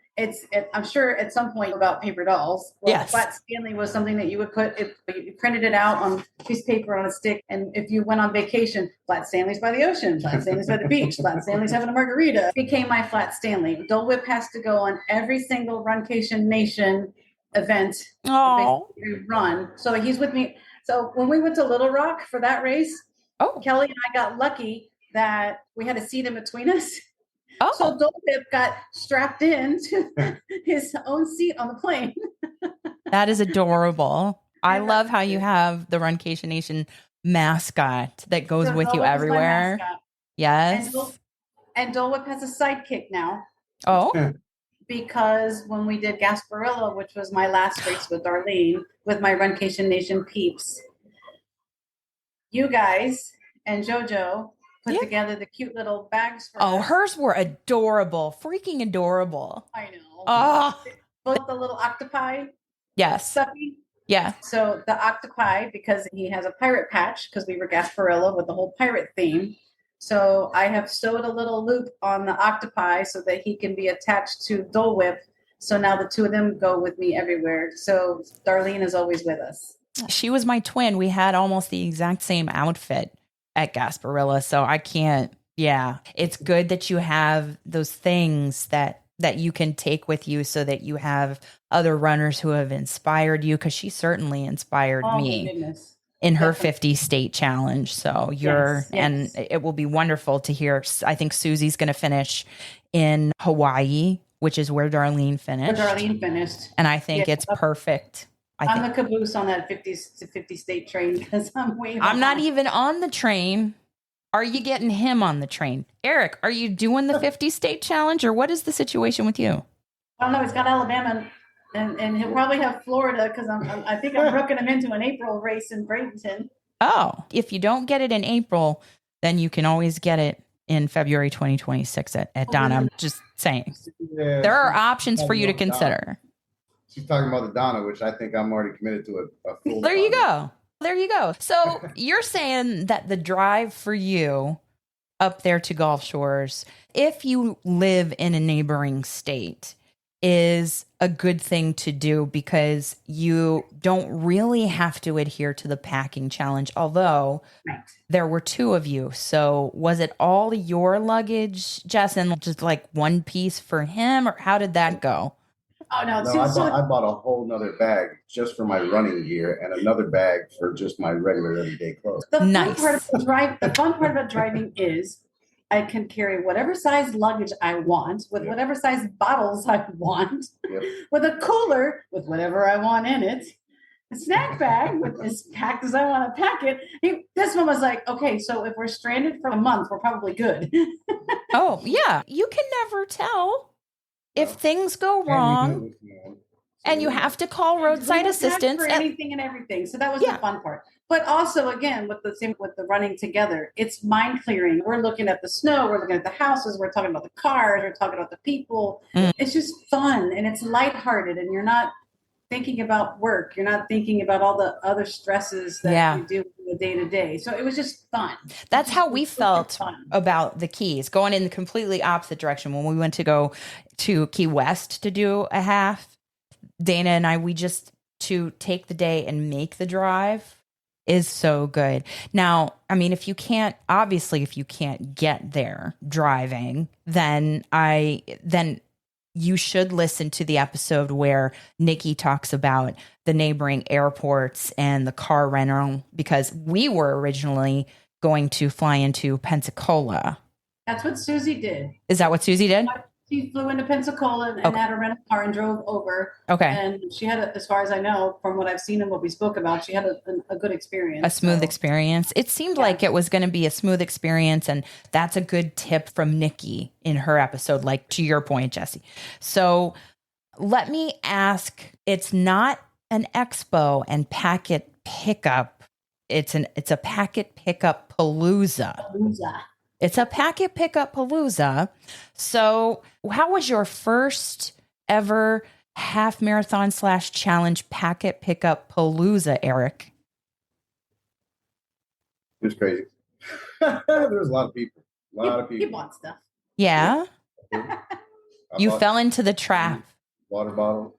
I'm sure at some point about paper dolls. Well, yes. Flat Stanley was something that you would you printed it out on a piece of paper on a stick. And if you went on vacation, Flat Stanley's by the ocean, Flat Stanley's by the beach, Flat Stanley's having a margarita. It became my Flat Stanley. Dole Whip has to go on every single Runcation Nation event run. So he's with me. So when we went to Little Rock for that race, Kelly and I got lucky that we had a seat in between us. So Dole Whip got strapped in to his own seat on the plane. That is adorable. I love how you have the Runcation Nation mascot that goes with you everywhere. Yes. And Dole Whip has a sidekick now. Oh. Because when we did Gasparilla, which was my last race with Darlene, with my Runcation Nation peeps, you guys and JoJo put together the cute little bags for us. Hers were adorable. Freaking adorable. I know. Both the little octopi. Yes. Stuffy. Yeah. So the octopi, because he has a pirate patch, because we were Gasparilla with the whole pirate theme. So I have sewed a little loop on the octopi so that he can be attached to Dole Whip. So now the two of them go with me everywhere. So Darlene is always with us. She was my twin. We had almost the exact same outfit at Gasparilla. So I can't. Yeah. It's good that you have those things that you can take with you so that you have other runners who have inspired you, because she certainly inspired me in her 50 state challenge. So and it will be wonderful to hear. I think Susie's going to finish in Hawaii, which is where Darlene finished. And I think it's perfect. I'm the caboose on that 50 state train because I'm way behind. I'm not even on the train. Are you getting him on the train? Eric, are you doing the 50 state challenge, or what is the situation with you? I don't know. He's got Alabama, and he'll probably have Florida, because I think I'm hooking him into an April race in Bradenton. Oh, if you don't get it in April, then you can always get it in February 2026 at Donna. I'm just saying. Yeah, There are she's options for talking you to about the consider. Donna. She's talking about the Donna, which I think I'm already committed to a full. There you go. There you go. So you're saying that the drive for you up there to Gulf Shores, if you live in a neighboring state, is a good thing to do because you don't really have to adhere to the packing challenge, although there were two of you. So was it all your luggage, Jess, and just like one piece for him, or how did that go? Oh no, No, I bought a whole nother bag just for my running gear and another bag for just my regular everyday clothes. The Nice. The fun part about driving is I can carry whatever size luggage I want with whatever size bottles I want, with a cooler with whatever I want in it, a snack bag with as packed as I want to pack it. This one was like, okay, so if we're stranded for a month, we're probably good. Oh, yeah. You can never tell if things go wrong and you have to call roadside assistance. For anything and everything. So that was the fun part. But also, again, with the running together, it's mind clearing. We're looking at the snow, we're looking at the houses, we're talking about the cars, we're talking about the people. It's just fun and it's lighthearted, and you're not thinking about work. You're not thinking about all the other stresses that you do in the day to day. So it was just fun. That's how we felt about the Keys, going in the completely opposite direction. When we went to go to Key West to do a half, Dana and I, to take the day and make the drive is so good. Now, I mean, if you can't get there driving, then you should listen to the episode where Nikki talks about the neighboring airports and the car rental, because we were originally going to fly into Pensacola. That's what Susie did. Is that what Susie did? She flew into Pensacola and had a rental car and drove over. Okay. And she had, as far as I know, from what I've seen and what we spoke about, she had a good experience. A smooth experience. It seemed like it was going to be a smooth experience. And that's a good tip from Nikki in her episode, like to your point, Jessie. So let me ask, it's not an expo and packet pickup. It's a packet pickup palooza. It's a packet pickup palooza. So how was your first ever half marathon / challenge packet pickup palooza, Eric? It was crazy. There was a lot of people. He bought stuff. Yeah. You fell into the trap. Water bottle.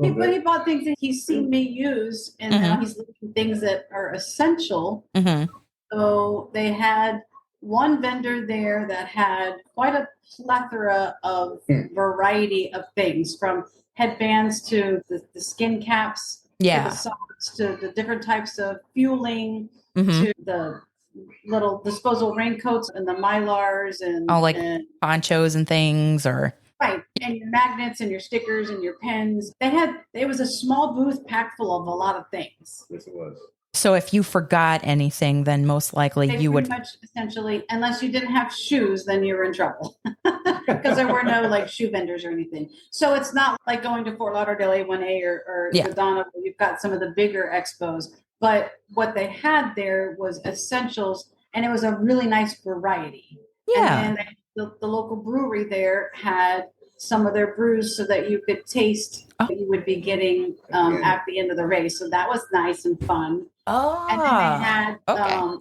He bought things that he's seen me use, and now he's looking at things that are essential. So they had one vendor there that had quite a plethora of variety of things, from headbands to the skin caps, to the socks, to the different types of fueling, to the little disposal raincoats and the Mylars and ponchos and things, or and your magnets and your stickers and your pens. It was a small booth packed full of a lot of things. Yes, it was. So if you forgot anything, then most likely you would essentially, unless you didn't have shoes, then you were in trouble because there were no shoe vendors or anything. So it's not like going to Fort Lauderdale A1A or Donna, where you've got some of the bigger expos. But what they had there was essentials, and it was a really nice variety. Yeah. And then the local brewery there had some of their brews so that you could taste what you would be getting at the end of the race. So that was nice and fun. Oh, and then they had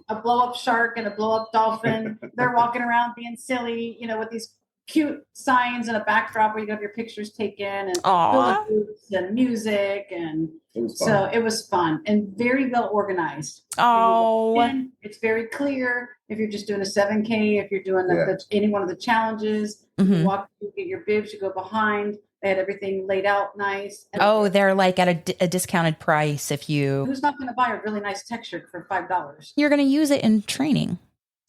a blow-up shark and a blow-up dolphin. They're walking around being silly, with these cute signs and a backdrop where you have your pictures taken, and booths and music, and so it was fun and very well organized. It's very clear if you're just doing a 7K, if you're doing any one of the challenges. You walk, you get your bibs, you go behind. They had everything laid out nice. And they're like at a discounted price. Who's not going to buy a really nice tech shirt for $5? You're going to use it in training.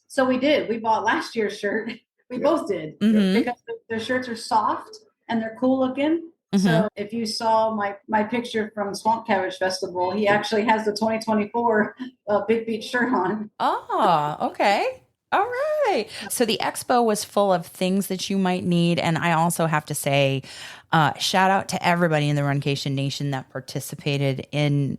So we did. We bought last year's shirt. We both did, because their shirts are soft and they're cool looking. So if you saw my picture from Swamp Cabbage Festival, he actually has the 2024 Big Beach shirt on. Oh, okay. All right. So the expo was full of things that you might need. And I also have to say, shout out to everybody in the Runcation Nation that participated in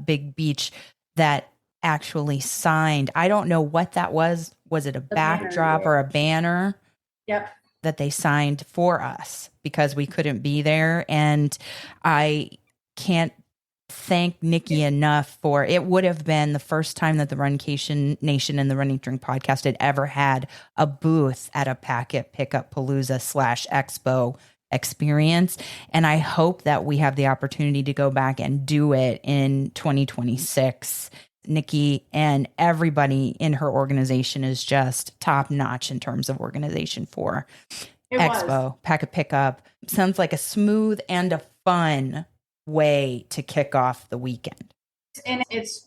Big Beach that actually signed. I don't know what that was was it a banner, backdrop or a banner Yep. that they signed for us because we couldn't be there. And I can't thank Nikki enough for it. Would have been the first time that the Runcation Nation and the Running Drink podcast had ever had a booth at a packet pickup palooza / expo experience. And I hope that we have the opportunity to go back and do it in 2026. Nikki and everybody in her organization is just top notch in terms of organization for Expo, packet pickup. Sounds like a smooth and a fun way to kick off the weekend. And it's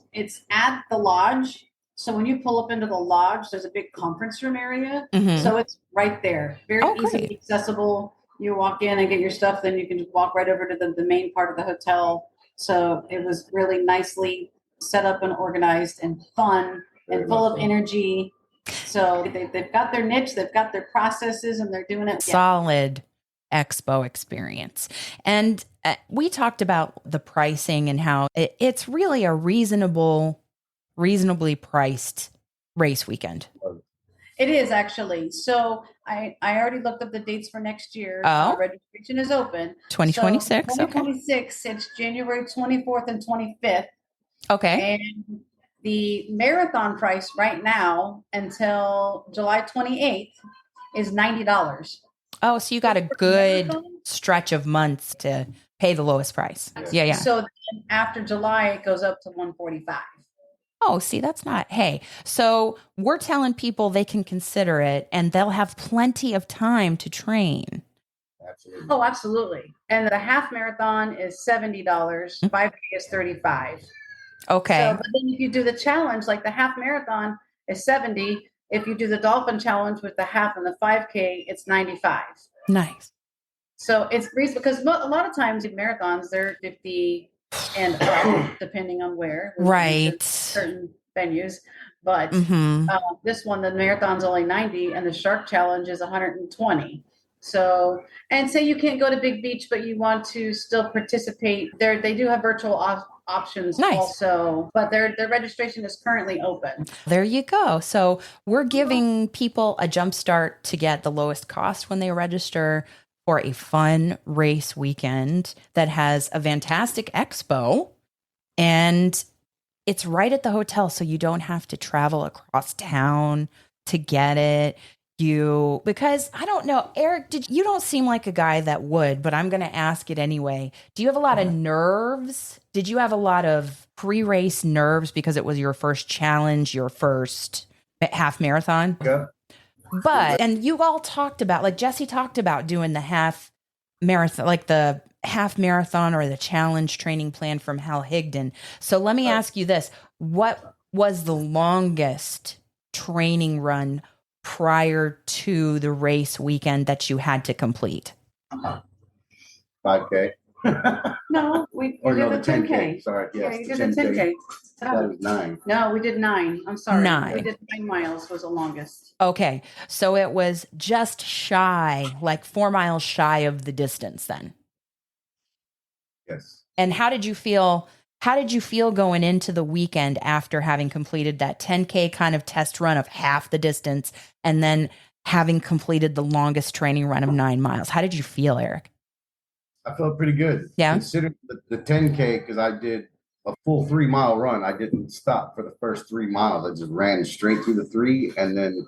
at the lodge. So when you pull up into the lodge, there's a big conference room area. Mhm. So it's right there. Very easily great. accessible. You walk in and get your stuff, then you can just walk right over to the main part of the hotel. So it was really nicely set up and organized and fun and full of energy. So they've got their niche, they've got their processes, and they're doing it. Solid expo experience. And we talked about the pricing and how it's really a reasonably priced race weekend. It is actually. So I already looked up the dates for next year. Oh. Registration is open. 2026. So 2026, it's January 24th and 25th. Okay. And the marathon price right now until July 28th is $90. Oh, so you got a good stretch of months to pay the lowest price. Yeah. So then after July, it goes up to $145. Oh, see, that's not, hey, so we're telling people they can consider it and they'll have plenty of time to train. Absolutely. Oh, absolutely. And the half marathon is $70. 5K is $35. Okay. So, but then if you do the challenge, like the half marathon is $70. If you do the dolphin challenge with the half and the 5K, it's $95. Nice. So it's reasonable because a lot of times in marathons, they're 50 and up, depending on where. Right. Certain venues. But Mm-hmm. This one, the marathon's only 90 and the shark challenge is 120. So, and say you can't go to Big Beach, but you want to still participate. They do have virtual options also, but their registration is currently open. There you go. So we're giving people a jump start to get the lowest cost when they register for a fun race weekend that has a fantastic expo, and it's right at the hotel, so you don't have to travel across town to get it. Because I don't know, Eric, you don't seem like a guy that would, but I'm going to ask it anyway. Do you have a lot of nerves? Did you have a lot of pre-race nerves because it was your first challenge, your first half marathon? Yeah. But, and you all talked about, like Jessie talked about doing the half marathon, like the half marathon or the challenge training plan from Hal Higdon. So let me ask you this. What was the longest training run prior to the race weekend that you had to complete? 5K. No, we Or did no, the the 10K. 10K. Sorry. Yeah, Yes, you the did the 10K. That was 9. No, we did 9. I'm sorry. 9. We did 9 miles was the longest. Okay. So it was just shy, like 4 miles shy of the distance then. Yes. And how did you feel? How did you feel going into the weekend after having completed that 10K kind of test run of half the distance and then having completed the longest training run of 9 miles? How did you feel, Eric? I felt pretty good. Yeah. Considering the 10K, because I did a full 3-mile run. I didn't stop for the first 3 miles. I just ran straight through the 3 and then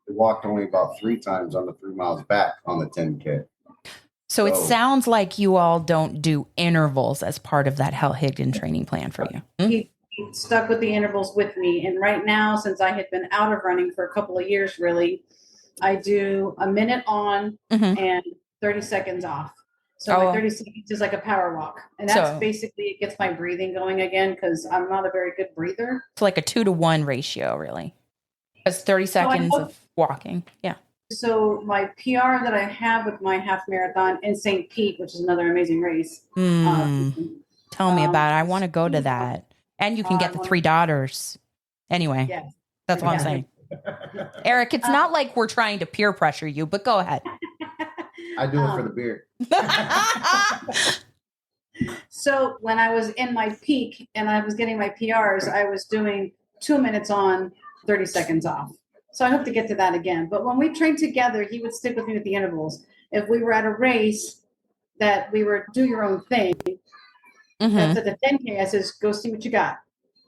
walked only about 3 times on the 3 miles back on the 10K. So it sounds like you all don't do intervals as part of that Hal Higdon training plan for you. He stuck with the intervals with me. And right now, since I had been out of running for a couple of years, really, I do a minute on and 30 seconds off. So my 30 seconds is like a power walk. And that's basically, it gets my breathing going again because I'm not a very good breather. It's like a 2-to-1 ratio, really. It's 30 seconds of walking. Yeah. So my PR that I have with my half marathon in St. Pete, which is another amazing race. Tell me about it. I want to go to that. And you can get the 3 daughters. Anyway, that's what I'm saying. Eric, it's not like we're trying to peer pressure you, but go ahead. I do it for the beer. So when I was in my peak and I was getting my PRs, I was doing 2 minutes on, 30 seconds off. So I hope to get to that again. But when we trained together, he would stick with me with the intervals. If we were at a race that we were do your own thing, that's at the 10K, I says, go see what you got.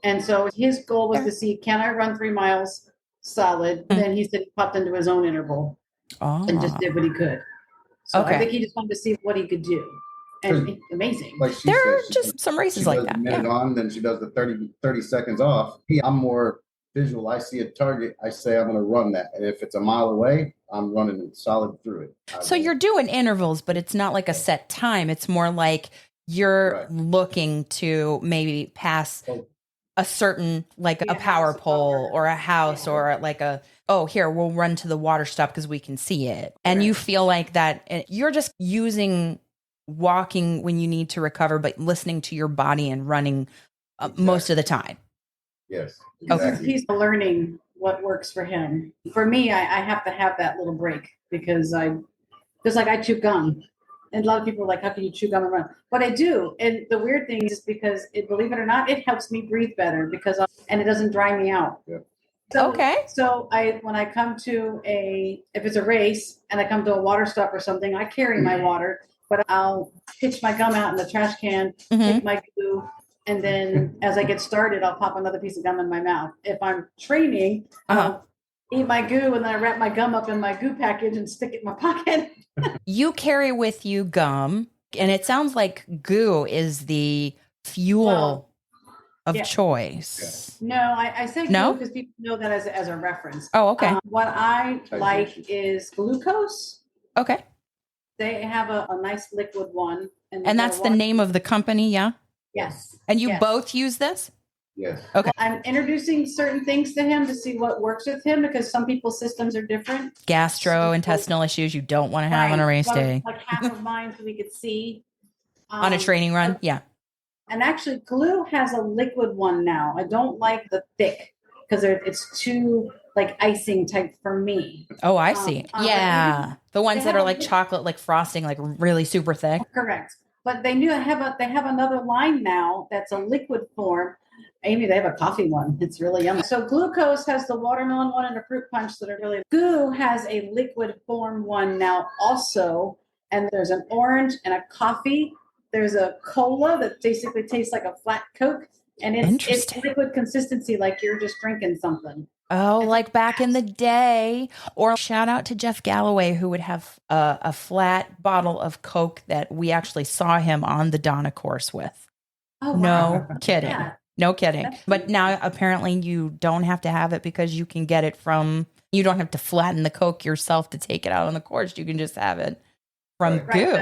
And so his goal was to see, can I run 3 miles solid? Then he said he popped into his own interval and just did what he could. So I think he just wanted to see what he could do. And it's amazing. Like she There said, are just some races like that. A minute on, then she does the 30 seconds off. I'm more visual. I see a target. I say I'm going to run that. And if it's a mile away, I'm running solid through it. So you're doing intervals, but it's not like a set time. It's more like you're looking to maybe pass a certain, like a power pole or a house or like here, we'll run to the water stop because we can see it. And you feel like that you're just using walking when you need to recover, but listening to your body and running most of the time. Yes. Exactly. He's learning what works for him. For me, I have to have that little break because just like I chew gum. And a lot of people are like, how can you chew gum and run? But I do. And the weird thing is because believe it or not, it helps me breathe better and it doesn't dry me out. Yeah. So when I come to if it's a race and I come to a water stop or something, I carry my water, but I'll pitch my gum out in the trash can, take my glue, and then as I get started, I'll pop another piece of gum in my mouth. If I'm training, I'll eat my goo and then I wrap my gum up in my goo package and stick it in my pocket. You carry with you gum, and it sounds like goo is the fuel of choice. No, I say goo because people know that as a reference. Oh, okay. What I like is glucose. Okay. They have a nice liquid one. And that's the name of the company, yeah? Yes. And you both use this? Yes. Okay. I'm introducing certain things to him to see what works with him because some people's systems are different. Gastrointestinal issues you don't want to have on a race day. Like half of mine so we could see. On a training run? Yeah. And actually, glue has a liquid one now. I don't like the thick because it's too like icing type for me. Oh, I see. Yeah. The ones that are like chocolate, like frosting, like really super thick. Correct. But they have another line now that's a liquid form. Amy, they have a coffee one. It's really yummy. So glucose has the watermelon one and a fruit punch that are really. Goo has a liquid form one now also. And there's an orange and a coffee. There's a cola that basically tastes like a flat Coke. And it's liquid consistency like you're just drinking something. Oh, like back in the day. Or shout out to Jeff Galloway, who would have a flat bottle of Coke that we actually saw him on the Donna course with. Oh, wow. No kidding. Yeah. No kidding. But now apparently you don't have to have it because you can get it you don't have to flatten the Coke yourself to take it out on the course. You can just have it from Goo.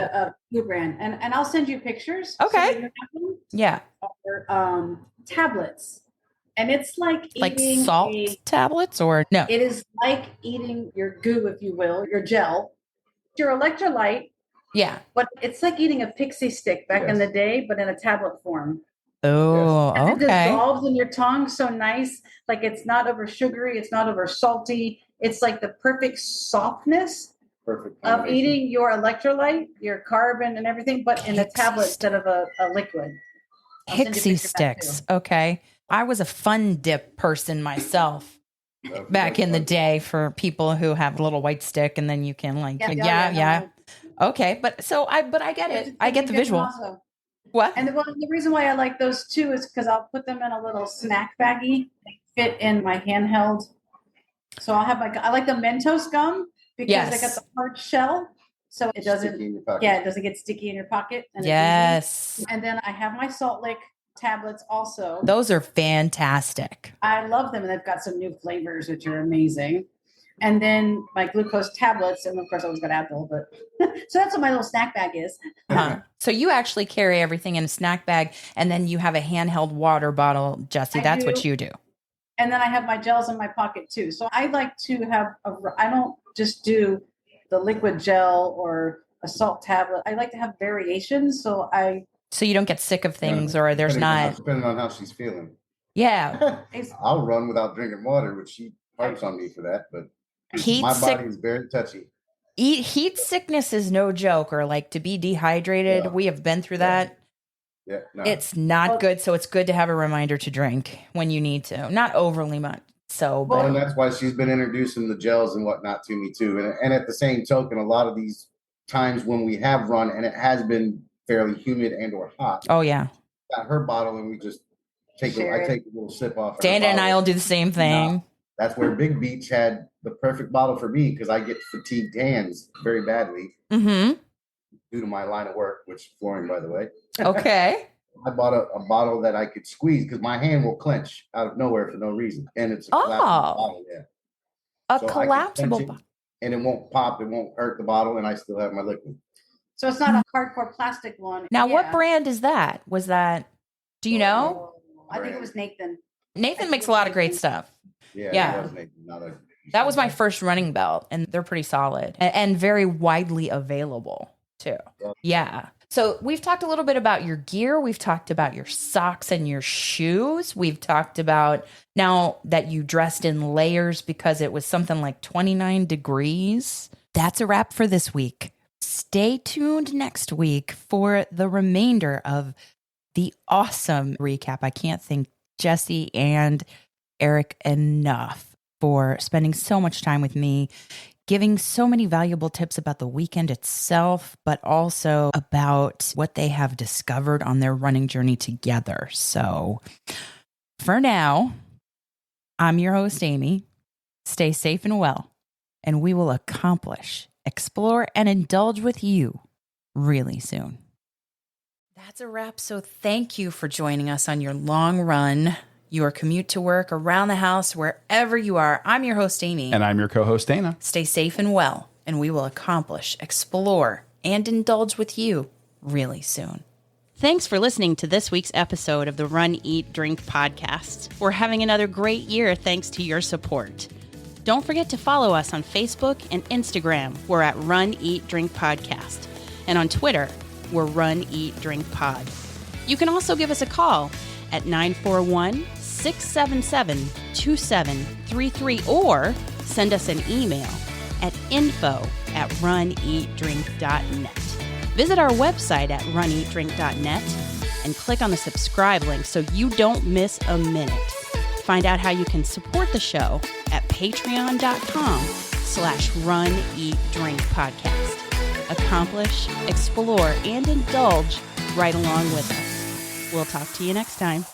Goo brand. And I'll send you pictures. Okay. Yeah. Or tablets. And it's like eating salt tablets or no? It is like eating your goo, if you will, your gel, your electrolyte. Yeah. But it's like eating a pixie stick back in the day, but in a tablet form. Oh, and okay. It dissolves in your tongue so nice. Like it's not over sugary. It's not over salty. It's like the perfect softness of eating your electrolyte, your carbon and everything, but in a tablet instead of a liquid. Pixie sticks. Okay. I was a Fun Dip person myself back in the day for people who have a little white stick and then you can Okay. But I get it. I get the visual. Also. What? And the reason why I like those too is because I'll put them in a little snack baggie. They fit in my handheld. So I'll have I like the Mentos gum because they got the hard shell. So it doesn't it doesn't get sticky in your pocket. And yes. And then I have my Salt Lick tablets also. Those are fantastic. I love them. And they've got some new flavors, which are amazing. And then my glucose tablets. And of course I always got Advil, but so that's what my little snack bag is. So you actually carry everything in a snack bag and then you have a handheld water bottle, Jessie. That's what you do. And then I have my gels in my pocket too. So I like to have I don't just do the liquid gel or a salt tablet. I like to have variations. So you don't get sick of things or there's not. Depending on how she's feeling. Yeah. I'll run without drinking water, which she harps on me for that. But my body is very touchy. Heat sickness is no joke, or like to be dehydrated. Yeah. We have been through that. Yeah. No. It's not good. So it's good to have a reminder to drink when you need to. Not overly much. So, Well, and but that's why she's been introducing the gels and whatnot to me too. And at the same token, a lot of these times when we have run and it has been fairly humid and or hot, oh yeah, got her bottle and we just I Share it. take a little sip off. Her Dana and bottle. I'll do the same thing. That's where Big Beach had the perfect bottle for me because I get fatigued hands very badly Mm-hmm. due to my line of work, which flooring, by the way. Okay. I bought a bottle that I could squeeze because my hand will clench out of nowhere for no reason, and it's a collapsible bottle. Yeah, A so I can collapsible clench it, and it won't pop, it won't hurt the bottle, and I still have my liquid. So it's not a hardcore plastic one. Now, Yeah. what brand is that? Was that? Do you know? I think it was Nathan. Nathan makes a lot of great stuff. Yeah. That was Nathan, That was my first running belt, and they're pretty solid and very widely available too. Yeah. So we've talked a little bit about your gear. We've talked about your socks and your shoes. We've talked about now that you dressed in layers because it was something like 29 degrees. That's a wrap for this week. Stay tuned next week for the remainder of the awesome recap. I can't thank Jessie and Eric enough for spending so much time with me, giving so many valuable tips about the weekend itself, but also about what they have discovered on their running journey together. So for now, I'm your host, Amy. Stay safe and well, and we will accomplish, explore, and indulge with you really soon. That's a wrap. So thank you for joining us on your long run, your commute to work, around the house, wherever you are. I'm your host, Amy. And I'm your co-host, Dana. Stay safe and well, and we will accomplish, explore, and indulge with you really soon. Thanks for listening to this week's episode of the Run, Eat, Drink podcast. We're having another great year thanks to your support. Don't forget to follow us on Facebook and Instagram. We're at Run, Eat, Drink Podcast. And on Twitter, we're Run, Eat, Drink Pod. You can also give us a call at 941-677-2733 or send us an email at info@runeatdrink.net. Visit our website at runeatdrink.net and click on the subscribe link so you don't miss a minute. Find out how you can support the show at patreon.com/runeatdrinkpodcast. Accomplish, explore, and indulge right along with us. We'll talk to you next time.